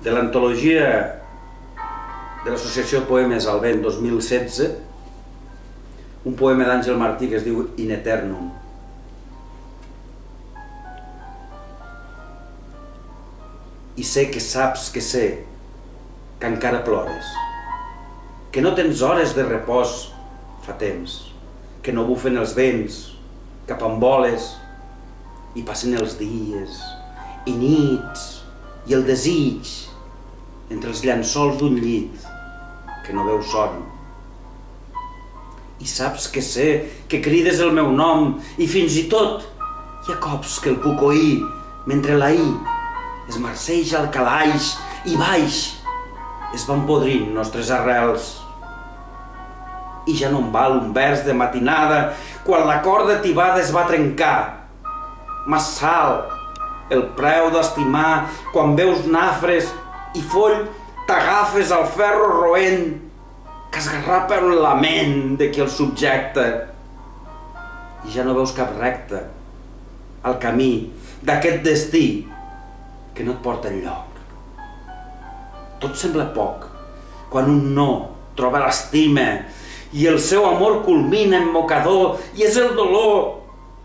de l'antologia de l'Associació Poemes al Vent 2016, un poema d'Àngel Martí que es diu In Eternum. I sé que saps que sé que encara plores, que no tens hores de repòs fa temps, que no bufen els vents cap on voles i passen els dies i nits i el desig entre els llençols d'un llit que no veu son. I saps que sé que crides el meu nom i fins i tot hi ha cops que el puc oir mentre l'ahir es marceja al calaix i baix es van podrint nostres arrels. I ja no em val un vers de matinada quan la corda tibada es va trencar. Massa alt el preu d'estimar quan veus nafres i foll t'agafes al ferro roent que esgarrapa el lament de qui el subjecta. I ja no veus cap recte al camí d'aquest destí que no et porta enlloc. Tot sembla poc quan un no troba l'estima i el seu amor culmina en mocador i és el dolor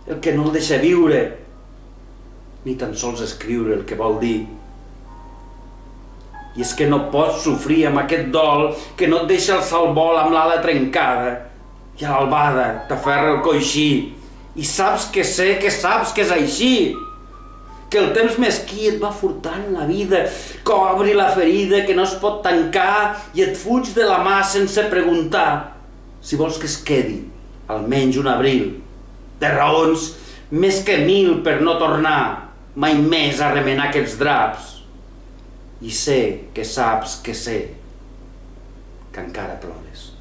el que no el deixa viure ni tan sols escriure el que vol dir. I és que no pots sofrir amb aquest dol que no et deixa alçar el vol amb l'ala trencada i a l'albada t'aferra el coixí i saps que sé que saps que és així, que el temps mesquí et va furtant la vida, que obri la ferida que no es pot tancar i et fuig de la mà sense preguntar si vols que es quedi almenys un abril de raons més que 1000 per no tornar mai més a remenar aquests draps. I sé que saps que sé que encara plores.